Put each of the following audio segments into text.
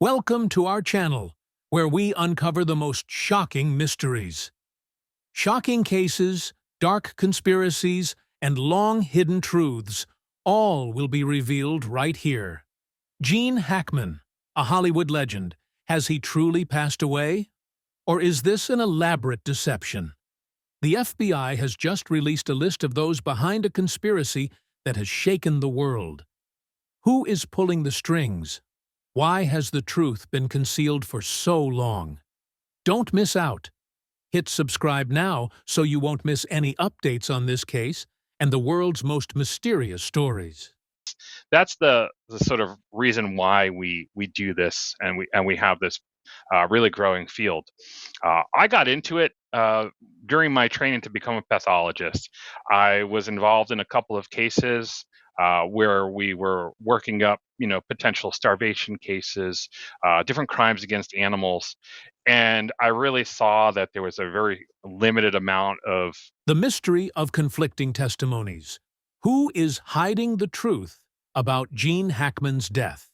Welcome to our channel, where we uncover the most shocking mysteries. Shocking cases, dark conspiracies, and long-hidden truths, all will be revealed right here. Gene Hackman, a Hollywood legend, has he truly passed away? Or is this an elaborate deception? The FBI has just released a list of those behind a conspiracy that has shaken the world. Who is pulling the strings? Why has the truth been concealed for so long? Don't miss out. Hit subscribe now so you won't miss any updates on this case and the world's most mysterious stories. That's the sort of reason why we do this, and we have this really growing field. I got into it during my training to become a pathologist. I was involved in a couple of cases where we were working up, potential starvation cases, different crimes against animals, and I really saw that there was a very limited amount of The mystery of conflicting testimonies. Who is hiding the truth about Gene Hackman's death?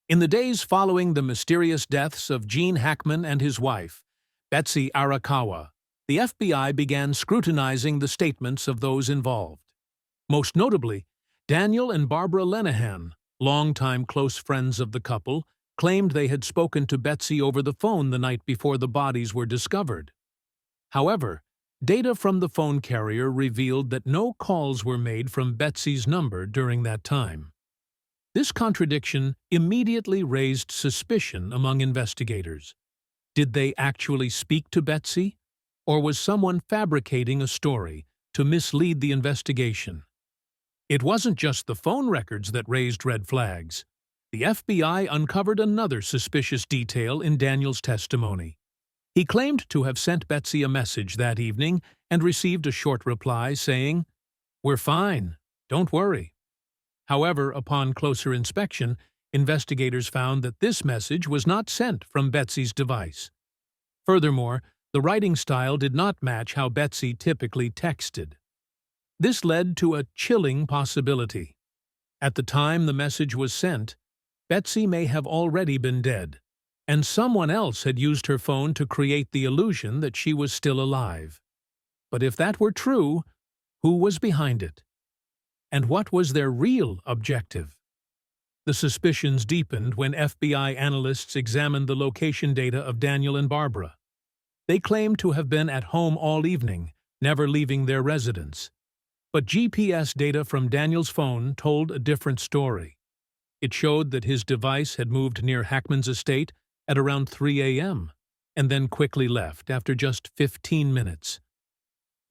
In the days following the mysterious deaths of Gene Hackman and his wife, Betsy Arakawa, the FBI began scrutinizing the statements of those involved. Most notably, Daniel and Barbara Lenehan, longtime close friends of the couple, claimed they had spoken to Betsy over the phone the night before the bodies were discovered. However, data from the phone carrier revealed that no calls were made from Betsy's number during that time. This contradiction immediately raised suspicion among investigators. Did they actually speak to Betsy, or was someone fabricating a story to mislead the investigation? It wasn't just the phone records that raised red flags. The FBI uncovered another suspicious detail in Daniel's testimony. He claimed to have sent Betsy a message that evening and received a short reply saying, "We're fine, don't worry." However, upon closer inspection, investigators found that this message was not sent from Betsy's device. Furthermore, the writing style did not match how Betsy typically texted. This led to a chilling possibility. At the time the message was sent, Betsy may have already been dead, and someone else had used her phone to create the illusion that she was still alive. But if that were true, who was behind it? And what was their real objective? The suspicions deepened when FBI analysts examined the location data of Daniel and Barbara. They claimed to have been at home all evening, never leaving their residence. But GPS data from Daniel's phone told a different story. It showed that his device had moved near Hackman's estate at around 3 a.m., and then quickly left after just 15 minutes.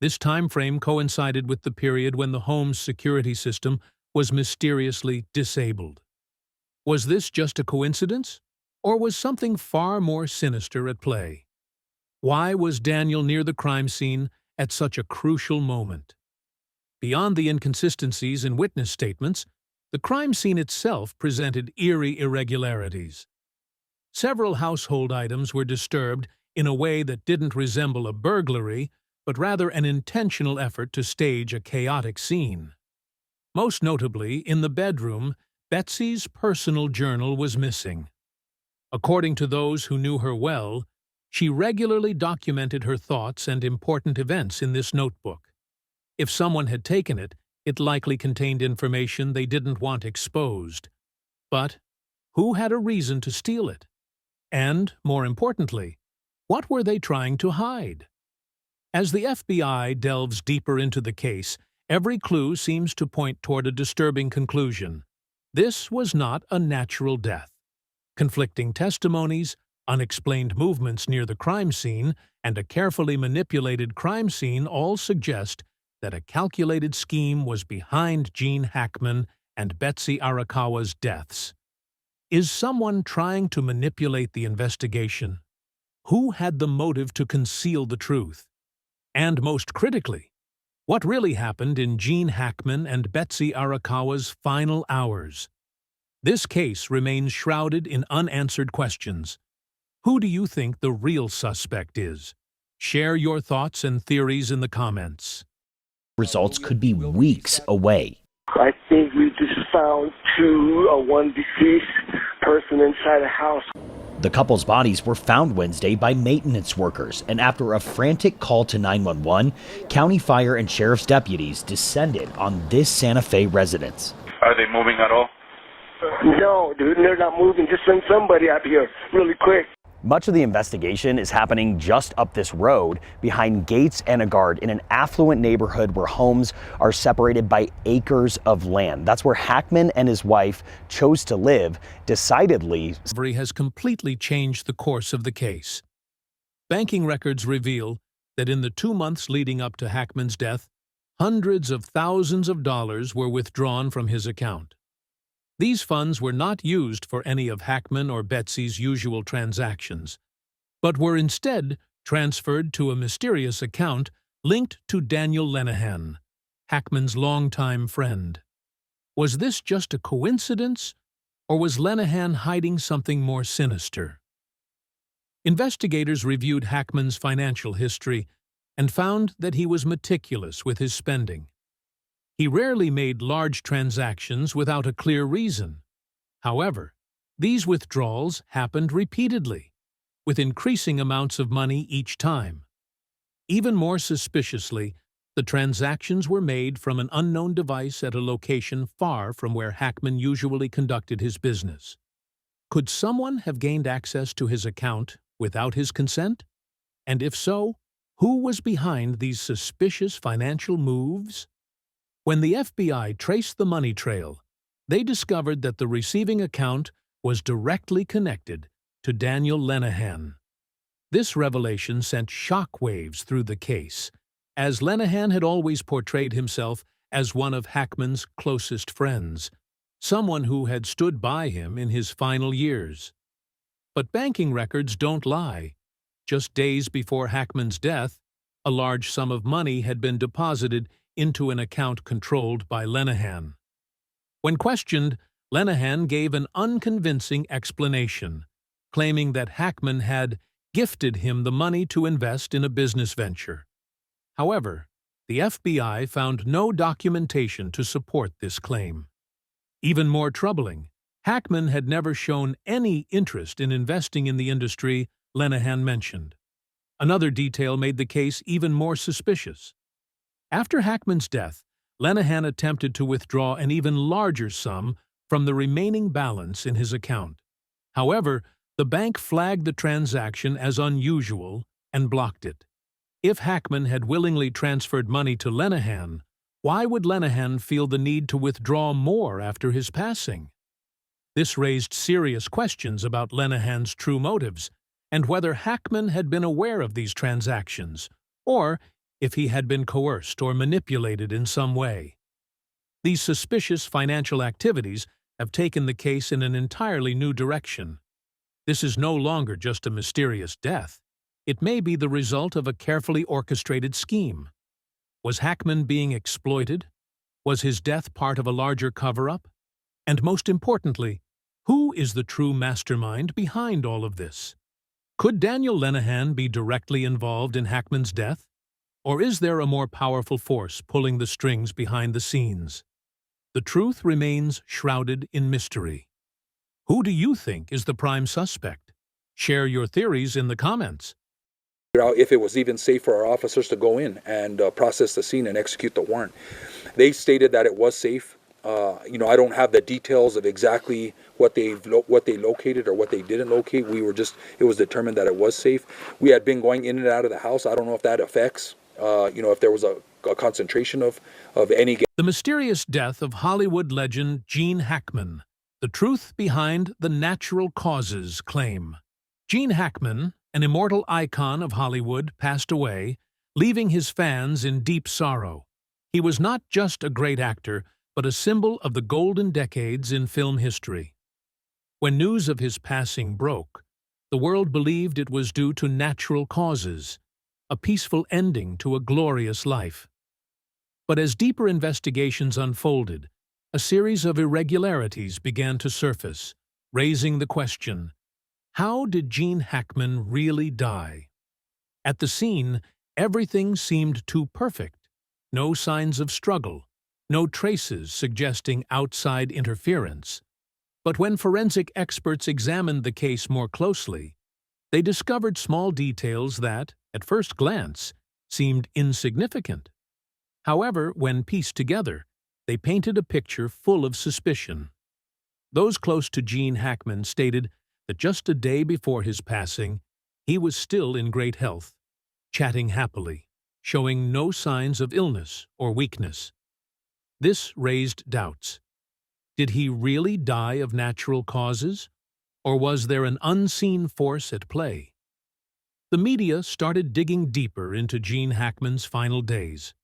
This time frame coincided with the period when the home's security system was mysteriously disabled. Was this just a coincidence, or was something far more sinister at play? Why was Daniel near the crime scene at such a crucial moment? Beyond the inconsistencies in witness statements, the crime scene itself presented eerie irregularities. Several household items were disturbed in a way that didn't resemble a burglary, but rather an intentional effort to stage a chaotic scene. Most notably, in the bedroom, Betsy's personal journal was missing. According to those who knew her well, she regularly documented her thoughts and important events in this notebook. If someone had taken it, it likely contained information they didn't want exposed. But who had a reason to steal it? And, more importantly, what were they trying to hide? As the FBI delves deeper into the case, every clue seems to point toward a disturbing conclusion. This was not a natural death. Conflicting testimonies, unexplained movements near the crime scene, and a carefully manipulated crime scene all suggest that a calculated scheme was behind Gene Hackman and Betsy Arakawa's deaths. Is someone trying to manipulate the investigation? Who had the motive to conceal the truth? And most critically, what really happened in Gene Hackman and Betsy Arakawa's final hours? This case remains shrouded in unanswered questions. Who do you think the real suspect is? Share your thoughts and theories in the comments. Results could be weeks away. I think we just found one deceased person inside the house. The couple's bodies were found Wednesday by maintenance workers, and after a frantic call to 911, county fire and sheriff's deputies descended on this Santa Fe residence. Are they moving at all? No, dude, they're not moving. Just send somebody out here really quick. Much of the investigation is happening just up this road behind gates and a guard in an affluent neighborhood where homes are separated by acres of land. That's where Hackman and his wife chose to live, decidedly. Has completely changed the course of the case. Banking records reveal that in the 2 months leading up to Hackman's death, hundreds of thousands of dollars were withdrawn from his account. These funds were not used for any of Hackman or Betsy's usual transactions, but were instead transferred to a mysterious account linked to Daniel Lenihan, Hackman's longtime friend. Was this just a coincidence, or was Lenihan hiding something more sinister? Investigators reviewed Hackman's financial history and found that he was meticulous with his spending. He rarely made large transactions without a clear reason. However, these withdrawals happened repeatedly, with increasing amounts of money each time. Even more suspiciously, the transactions were made from an unknown device at a location far from where Hackman usually conducted his business. Could someone have gained access to his account without his consent? And if so, who was behind these suspicious financial moves? When the FBI traced the money trail, they discovered that the receiving account was directly connected to Daniel Lenihan. This revelation sent shockwaves through the case, as Lenihan had always portrayed himself as one of Hackman's closest friends, someone who had stood by him in his final years. But banking records don't lie. Just days before Hackman's death, a large sum of money had been deposited into an account controlled by Lenihan. When questioned, Lenihan gave an unconvincing explanation, claiming that Hackman had gifted him the money to invest in a business venture. However, the FBI found no documentation to support this claim. Even more troubling, Hackman had never shown any interest in investing in the industry Lenihan mentioned. Another detail made the case even more suspicious. After Hackman's death, Lenihan attempted to withdraw an even larger sum from the remaining balance in his account. However, the bank flagged the transaction as unusual and blocked it. If Hackman had willingly transferred money to Lenihan, why would Lenihan feel the need to withdraw more after his passing? This raised serious questions about Lenihan's true motives and whether Hackman had been aware of these transactions, or if he had been coerced or manipulated in some way. These suspicious financial activities have taken the case in an entirely new direction. This is no longer just a mysterious death. It may be the result of a carefully orchestrated scheme. Was Hackman being exploited? Was his death part of a larger cover-up? And most importantly, who is the true mastermind behind all of this? Could Daniel Lenihan be directly involved in Hackman's death? Or is there a more powerful force pulling the strings behind the scenes? The truth remains shrouded in mystery. Who do you think is the prime suspect? Share your theories in the comments. If it was even safe for our officers to go in and process the scene and execute the warrant. They stated that it was safe. I don't have the details of exactly what they located or what they didn't locate. It was determined that it was safe. We had been going in and out of the house. I don't know if that affects, if there was a concentration of any. The mysterious death of Hollywood legend Gene Hackman. The truth behind the natural causes claim. Gene Hackman, an immortal icon of Hollywood, passed away, leaving his fans in deep sorrow. He was not just a great actor, but a symbol of the golden decades in film history. When news of his passing broke, the world believed it was due to natural causes, a peaceful ending to a glorious life. But as deeper investigations unfolded, a series of irregularities began to surface, raising the question, how did Gene Hackman really die? At the scene, everything seemed too perfect. No signs of struggle, no traces suggesting outside interference. But when forensic experts examined the case more closely, they discovered small details that, at first glance, seemed insignificant. However, when pieced together, they painted a picture full of suspicion. Those close to Gene Hackman stated that just a day before his passing, he was still in great health, chatting happily, showing no signs of illness or weakness. This raised doubts. Did he really die of natural causes, or was there an unseen force at play? The media started digging deeper into Gene Hackman's final days.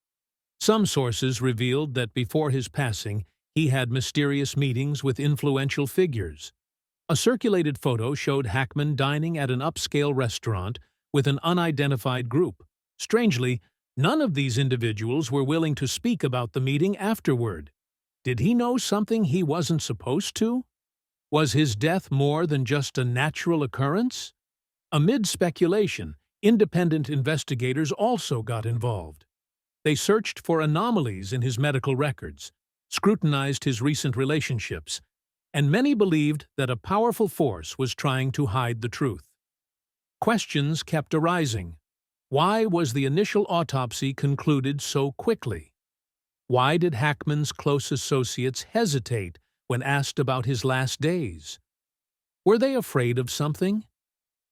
Some sources revealed that before his passing, he had mysterious meetings with influential figures. A circulated photo showed Hackman dining at an upscale restaurant with an unidentified group. Strangely, none of these individuals were willing to speak about the meeting afterward. Did he know something he wasn't supposed to? Was his death more than just a natural occurrence? Amid speculation, independent investigators also got involved. They searched for anomalies in his medical records, scrutinized his recent relationships, and many believed that a powerful force was trying to hide the truth. Questions kept arising. Why was the initial autopsy concluded so quickly? Why did Hackman's close associates hesitate when asked about his last days? Were they afraid of something?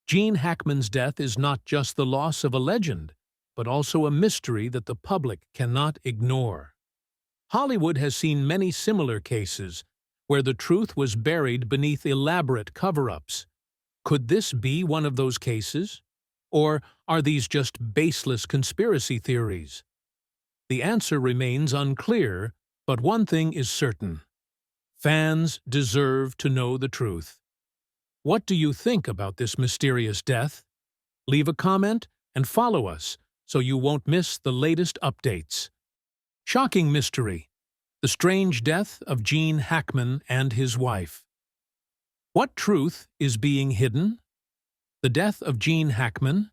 Gene Hackman's death is not just the loss of a legend, but also a mystery that the public cannot ignore. Hollywood has seen many similar cases where the truth was buried beneath elaborate cover-ups. Could this be one of those cases? Or are these just baseless conspiracy theories? The answer remains unclear, but one thing is certain. Fans deserve to know the truth. What do you think about this mysterious death? Leave a comment and follow us so you won't miss the latest updates. Shocking mystery: the strange death of Gene Hackman and his wife. What truth is being hidden? The death of Gene Hackman,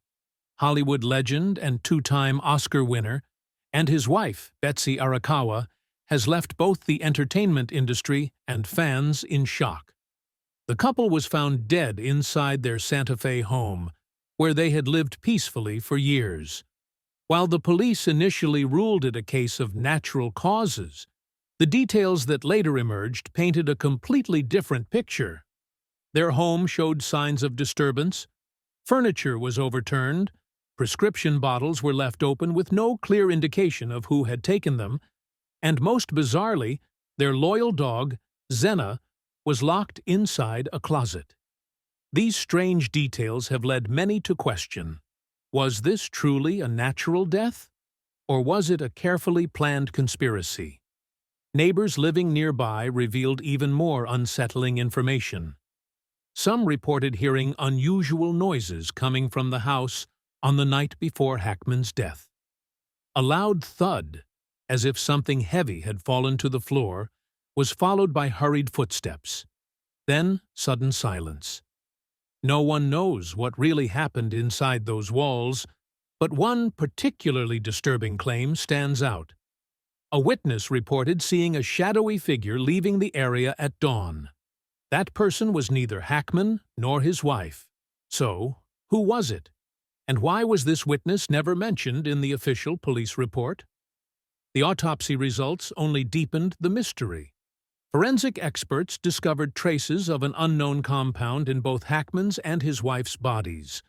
Hollywood legend and two-time Oscar winner, and his wife, Betsy Arakawa, has left both the entertainment industry and fans in shock. The couple was found dead inside their Santa Fe home, where they had lived peacefully for years. While the police initially ruled it a case of natural causes, the details that later emerged painted a completely different picture. Their home showed signs of disturbance, furniture was overturned, prescription bottles were left open with no clear indication of who had taken them, and most bizarrely, their loyal dog, Zena, was locked inside a closet. These strange details have led many to question, was this truly a natural death? Or was it a carefully planned conspiracy? Neighbors living nearby revealed even more unsettling information. Some reported hearing unusual noises coming from the house on the night before Hackman's death. A loud thud, as if something heavy had fallen to the floor, was followed by hurried footsteps. Then sudden silence. No one knows what really happened inside those walls, but one particularly disturbing claim stands out. A witness reported seeing a shadowy figure leaving the area at dawn. That person was neither Hackman nor his wife. So, who was it? And why was this witness never mentioned in the official police report? The autopsy results only deepened the mystery. Forensic experts discovered traces of an unknown compound in both Hackman's and his wife's bodies,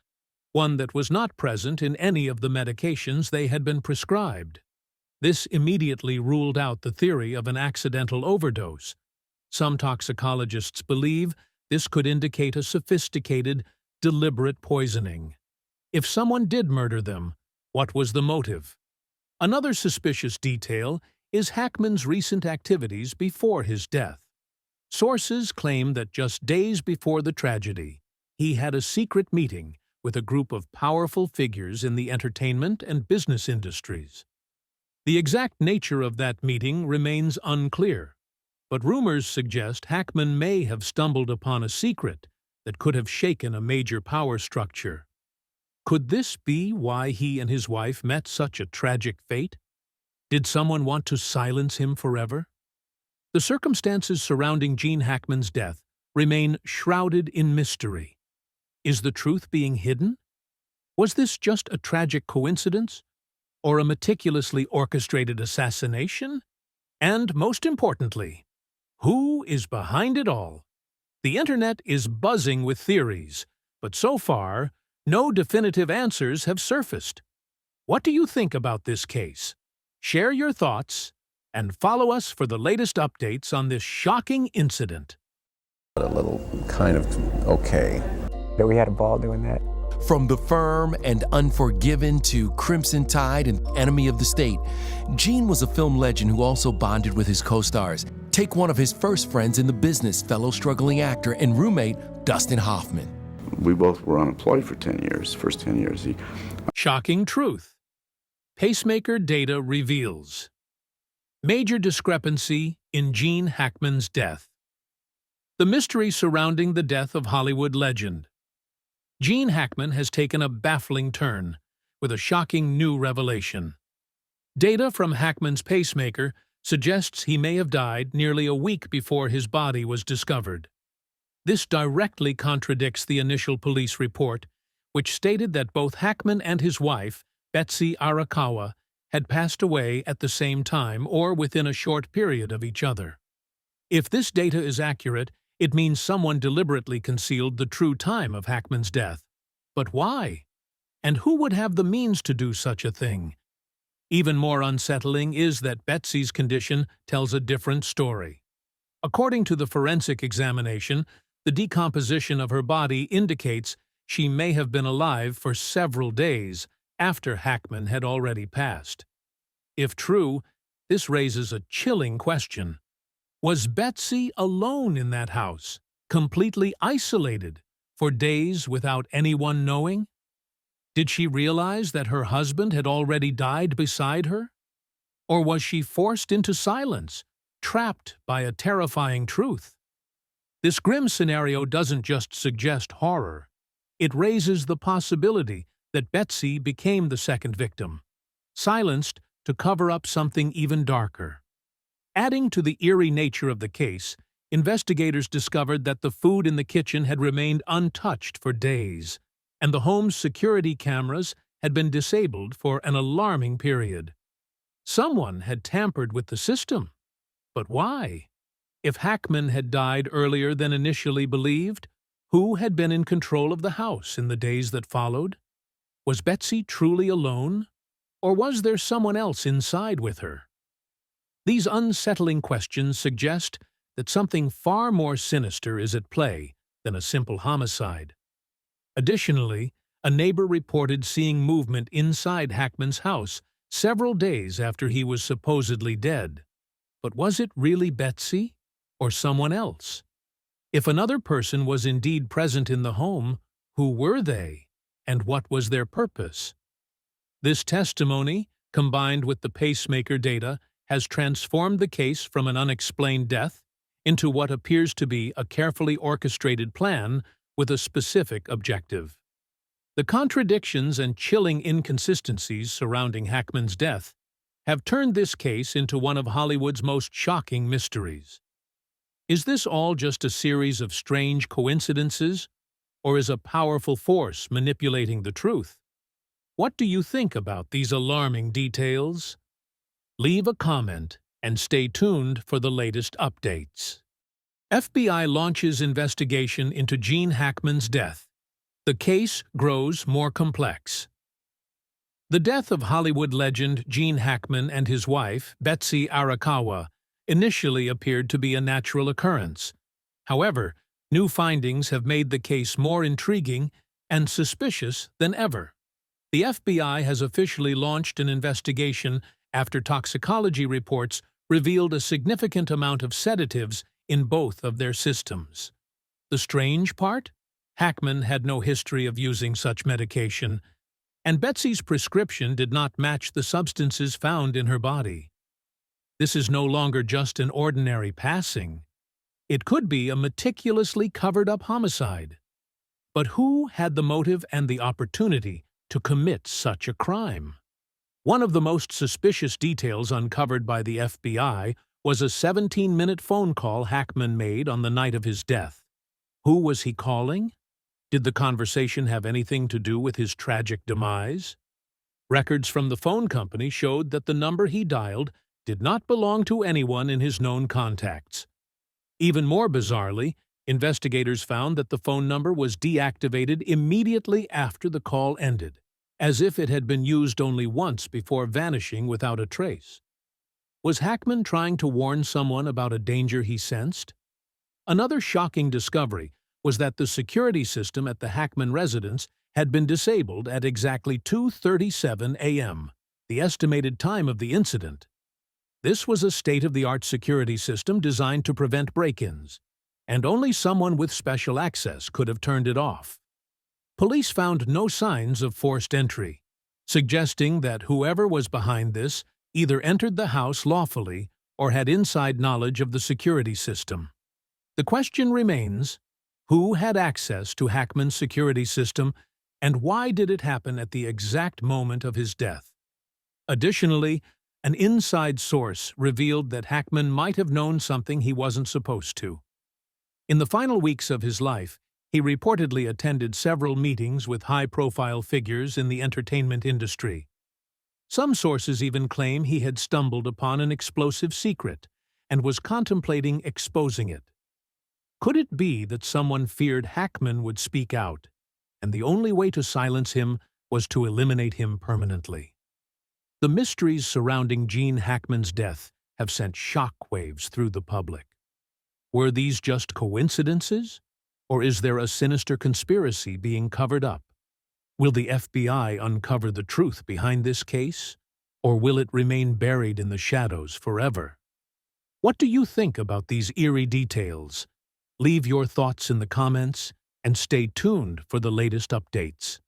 one that was not present in any of the medications they had been prescribed. This immediately ruled out the theory of an accidental overdose. Some toxicologists believe this could indicate a sophisticated, deliberate poisoning. If someone did murder them, what was the motive? Another suspicious detail is Hackman's recent activities before his death. Sources claim that just days before the tragedy, he had a secret meeting with a group of powerful figures in the entertainment and business industries. The exact nature of that meeting remains unclear, but rumors suggest Hackman may have stumbled upon a secret that could have shaken a major power structure. Could this be why he and his wife met such a tragic fate? Did someone want to silence him forever? The circumstances surrounding Gene Hackman's death remain shrouded in mystery. Is the truth being hidden? Was this just a tragic coincidence? Or a meticulously orchestrated assassination? And most importantly, who is behind it all? The internet is buzzing with theories, but so far, no definitive answers have surfaced. What do you think about this case? Share your thoughts and follow us for the latest updates on this shocking incident. A little kind of okay. But we had a ball doing that. From The Firm and Unforgiven to Crimson Tide and Enemy of the State, Gene was a film legend who also bonded with his co-stars. Take one of his first friends in the business, fellow struggling actor and roommate, Dustin Hoffman. We both were unemployed for 10 years, first 10 years. Shocking truth. Pacemaker data reveals major discrepancy in Gene Hackman's death. The mystery surrounding the death of Hollywood legend. Gene Hackman has taken a baffling turn, with a shocking new revelation. Data from Hackman's pacemaker suggests he may have died nearly a week before his body was discovered. This directly contradicts the initial police report, which stated that both Hackman and his wife, Betsy Arakawa, had passed away at the same time or within a short period of each other. If this data is accurate, it means someone deliberately concealed the true time of Hackman's death. But why? And who would have the means to do such a thing? Even more unsettling is that Betsy's condition tells a different story. According to the forensic examination, the decomposition of her body indicates she may have been alive for several days after Hackman had already passed. If true, this raises a chilling question. Was Betsy alone in that house, completely isolated, for days without anyone knowing? Did she realize that her husband had already died beside her? Or was she forced into silence, trapped by a terrifying truth? This grim scenario doesn't just suggest horror. It raises the possibility that Betsy became the second victim, silenced to cover up something even darker. Adding to the eerie nature of the case, investigators discovered that the food in the kitchen had remained untouched for days, and the home's security cameras had been disabled for an alarming period. Someone had tampered with the system. But why? If Hackman had died earlier than initially believed, who had been in control of the house in the days that followed? Was Betsy truly alone? Or was there someone else inside with her? These unsettling questions suggest that something far more sinister is at play than a simple homicide. Additionally, a neighbor reported seeing movement inside Hackman's house several days after he was supposedly dead. But was it really Betsy or someone else? If another person was indeed present in the home, who were they, and what was their purpose? This testimony, combined with the pacemaker data, has transformed the case from an unexplained death into what appears to be a carefully orchestrated plan with a specific objective. The contradictions and chilling inconsistencies surrounding Hackman's death have turned this case into one of Hollywood's most shocking mysteries. Is this all just a series of strange coincidences, or is a powerful force manipulating the truth? What do you think about these alarming details? Leave a comment and stay tuned for the latest updates. FBI launches investigation into Gene Hackman's death. The case grows more complex. The death of Hollywood legend Gene Hackman and his wife, Betsy Arakawa, initially appeared to be a natural occurrence. However, new findings have made the case more intriguing and suspicious than ever. The FBI has officially launched an investigation after toxicology reports revealed a significant amount of sedatives in both of their systems. The strange part? Hackman had no history of using such medication, and Betsy's prescription did not match the substances found in her body. This is no longer just an ordinary passing. It could be a meticulously covered-up homicide. But who had the motive and the opportunity to commit such a crime? One of the most suspicious details uncovered by the FBI was a 17-minute phone call Hackman made on the night of his death. Who was he calling? Did the conversation have anything to do with his tragic demise? Records from the phone company showed that the number he dialed did not belong to anyone in his known contacts. Even more bizarrely, investigators found that the phone number was deactivated immediately after the call ended, as if it had been used only once before vanishing without a trace. Was Hackman trying to warn someone about a danger he sensed? Another shocking discovery was that the security system at the Hackman residence had been disabled at exactly 2:37 a.m., the estimated time of the incident. This was a state-of-the-art security system designed to prevent break-ins, and only someone with special access could have turned it off. Police found no signs of forced entry, suggesting that whoever was behind this either entered the house lawfully or had inside knowledge of the security system. The question remains, who had access to Hackman's security system, and why did it happen at the exact moment of his death? Additionally, an inside source revealed that Hackman might have known something he wasn't supposed to. In the final weeks of his life, he reportedly attended several meetings with high-profile figures in the entertainment industry. Some sources even claim he had stumbled upon an explosive secret and was contemplating exposing it. Could it be that someone feared Hackman would speak out, and the only way to silence him was to eliminate him permanently? The mysteries surrounding Gene Hackman's death have sent shockwaves through the public. Were these just coincidences, or is there a sinister conspiracy being covered up? Will the FBI uncover the truth behind this case, or will it remain buried in the shadows forever? What do you think about these eerie details? Leave your thoughts in the comments and stay tuned for the latest updates.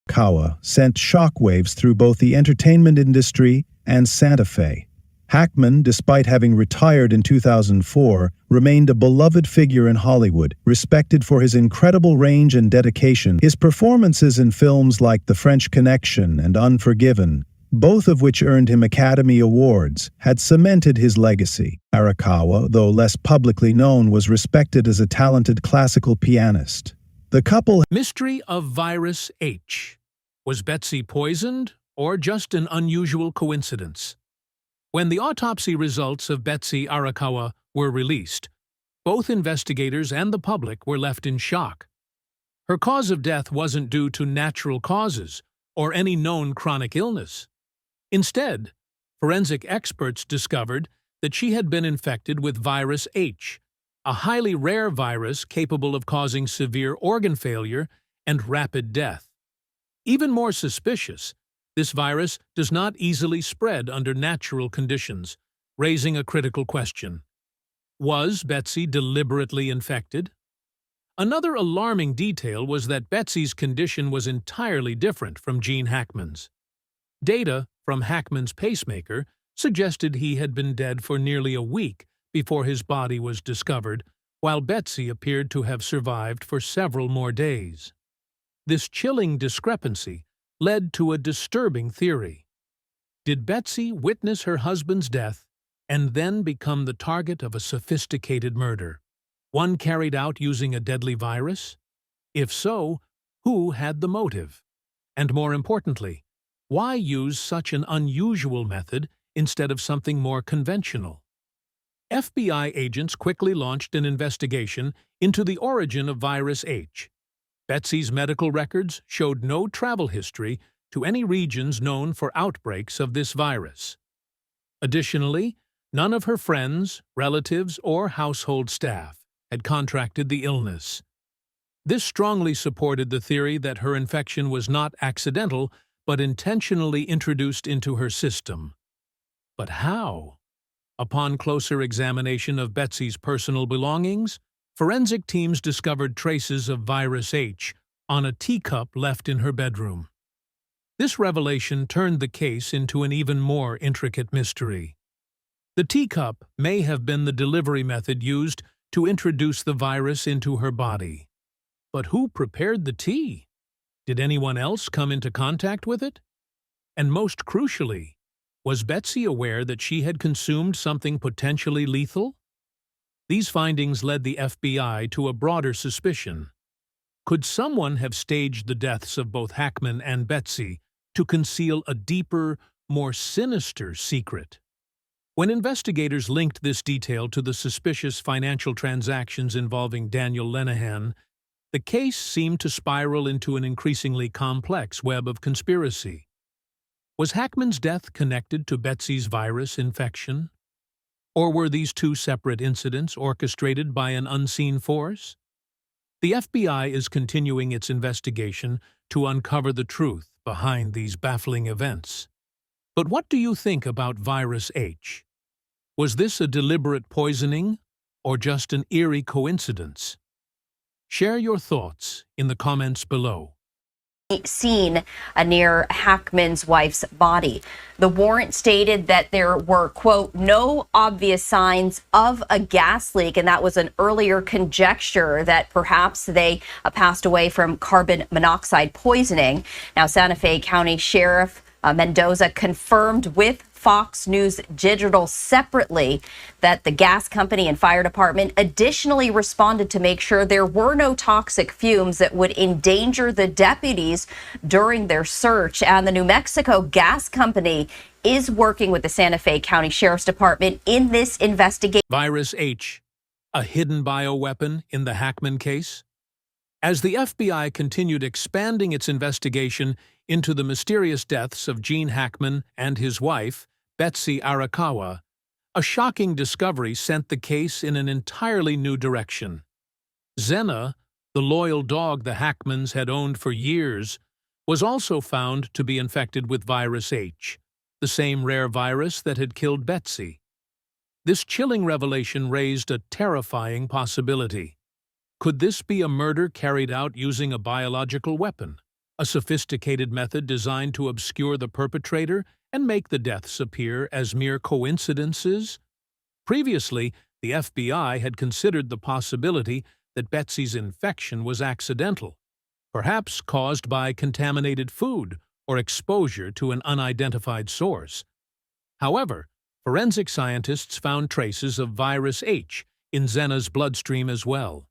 Kawa sent shockwaves through both the entertainment industry and Santa Fe. Hackman, despite having retired in 2004, remained a beloved figure in Hollywood, respected for his incredible range and dedication. His performances in films like The French Connection and Unforgiven, both of which earned him Academy Awards, had cemented his legacy. Arakawa, though less publicly known, was respected as a talented classical pianist. The couple... Mystery of Virus H. Was Betsy poisoned, or just an unusual coincidence? When the autopsy results of Betsy Arakawa were released, both investigators and the public were left in shock. Her cause of death wasn't due to natural causes or any known chronic illness. Instead, forensic experts discovered that she had been infected with virus H, a highly rare virus capable of causing severe organ failure and rapid death. Even more suspicious, this virus does not easily spread under natural conditions, raising a critical question. Was Betsy deliberately infected? Another alarming detail was that Betsy's condition was entirely different from Gene Hackman's. Data from Hackman's pacemaker suggested he had been dead for nearly a week before his body was discovered, while Betsy appeared to have survived for several more days. This chilling discrepancy led to a disturbing theory. Did Betsy witness her husband's death and then become the target of a sophisticated murder, one carried out using a deadly virus? If so, who had the motive? And more importantly, why use such an unusual method instead of something more conventional? FBI agents quickly launched an investigation into the origin of virus H. Betsy's medical records showed no travel history to any regions known for outbreaks of this virus. Additionally, none of her friends, relatives, or household staff had contracted the illness. This strongly supported the theory that her infection was not accidental but intentionally introduced into her system. But how? Upon closer examination of Betsy's personal belongings, forensic teams discovered traces of virus H on a teacup left in her bedroom. This revelation turned the case into an even more intricate mystery. The teacup may have been the delivery method used to introduce the virus into her body. But who prepared the tea? Did anyone else come into contact with it? And most crucially, was Betsy aware that she had consumed something potentially lethal? These findings led the FBI to a broader suspicion. Could someone have staged the deaths of both Hackman and Betsy to conceal a deeper, more sinister secret? When investigators linked this detail to the suspicious financial transactions involving Daniel Lenihan, the case seemed to spiral into an increasingly complex web of conspiracy. Was Hackman's death connected to Betsy's virus infection? Or were these two separate incidents orchestrated by an unseen force? The FBI is continuing its investigation to uncover the truth behind these baffling events. But what do you think about Virus H? Was this a deliberate poisoning or just an eerie coincidence? Share your thoughts in the comments below. Seen near Hackman's wife's body. The warrant stated that there were, quote, no obvious signs of a gas leak, and that was an earlier conjecture that perhaps they passed away from carbon monoxide poisoning. Now, Santa Fe County Sheriff Mendoza confirmed with Fox News Digital separately that the gas company and fire department additionally responded to make sure there were no toxic fumes that would endanger the deputies during their search. And the New Mexico Gas Company is working with the Santa Fe County Sheriff's Department in this investigation. Virus H, a hidden bioweapon in the Hackman case? As the FBI continued expanding its investigation into the mysterious deaths of Gene Hackman and his wife, Betsy Arakawa, a shocking discovery sent the case in an entirely new direction. Xena, the loyal dog the Hackmans had owned for years, was also found to be infected with Virus H, the same rare virus that had killed Betsy. This chilling revelation raised a terrifying possibility. Could this be a murder carried out using a biological weapon, a sophisticated method designed to obscure the perpetrator and make the deaths appear as mere coincidences? Previously, the FBI had considered the possibility that Betsy's infection was accidental, perhaps caused by contaminated food or exposure to an unidentified source. However, forensic scientists found traces of Virus H in Xena's bloodstream as well.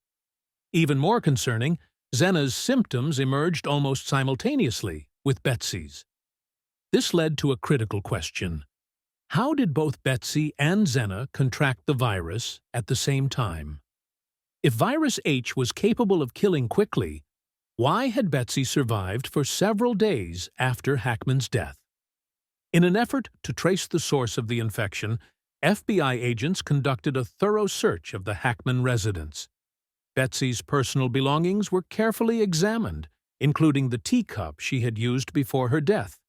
Even more concerning, Xena's symptoms emerged almost simultaneously with Betsy's. This led to a critical question. How did both Betsy and Xena contract the virus at the same time? If Virus H was capable of killing quickly, why had Betsy survived for several days after Hackman's death? In an effort to trace the source of the infection, FBI agents conducted a thorough search of the Hackman residence. Betsy's personal belongings were carefully examined, including the teacup she had used before her death.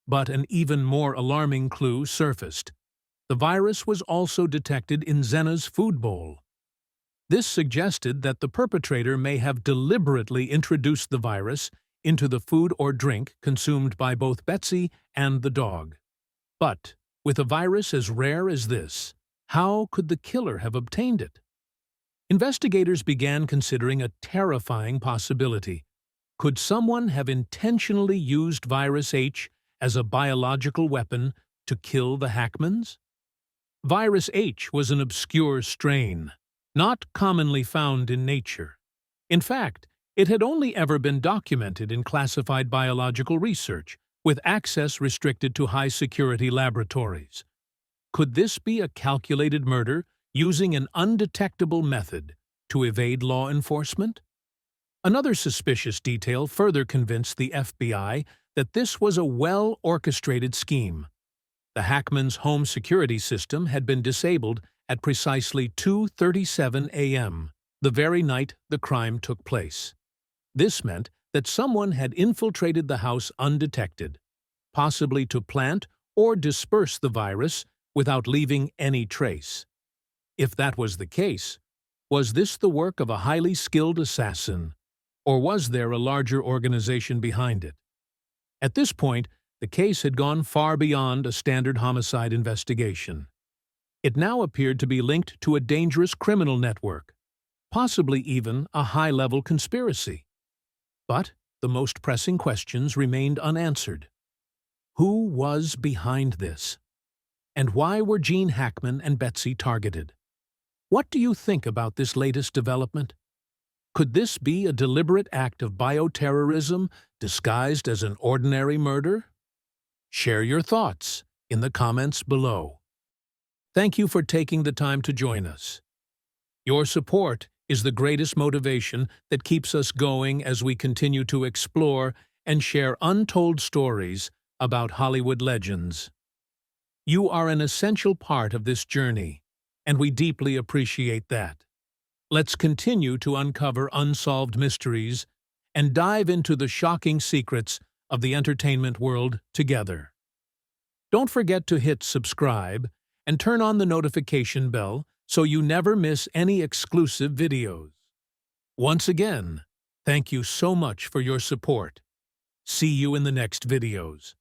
But an even more alarming clue surfaced. The virus was also detected in Xena's food bowl. This suggested that the perpetrator may have deliberately introduced the virus into the food or drink consumed by both Betsy and the dog. But, with a virus as rare as this, how could the killer have obtained it? Investigators began considering a terrifying possibility. Could someone have intentionally used Virus H as a biological weapon to kill the Hackmans? Virus H was an obscure strain, not commonly found in nature. In fact, it had only ever been documented in classified biological research, with access restricted to high-security laboratories. Could this be a calculated murder using an undetectable method to evade law enforcement? Another suspicious detail further convinced the FBI that this was a well-orchestrated scheme. The Hackmans' home security system had been disabled at precisely 2:37 a.m., the very night the crime took place. This meant that someone had infiltrated the house undetected, possibly to plant or disperse the virus without leaving any trace. If that was the case, was this the work of a highly skilled assassin, or was there a larger organization behind it? At this point, the case had gone far beyond a standard homicide investigation. It now appeared to be linked to a dangerous criminal network, possibly even a high-level conspiracy. But the most pressing questions remained unanswered. Who was behind this? And why were Gene Hackman and Betsy targeted? What do you think about this latest development? Could this be a deliberate act of bioterrorism disguised as an ordinary murder? Share your thoughts in the comments below. Thank you for taking the time to join us. Your support is the greatest motivation that keeps us going as we continue to explore and share untold stories about Hollywood legends. You are an essential part of this journey, and we deeply appreciate that. Let's continue to uncover unsolved mysteries and dive into the shocking secrets of the entertainment world together. Don't forget to hit subscribe and turn on the notification bell so you never miss any exclusive videos. Once again, thank you so much for your support. See you in the next videos.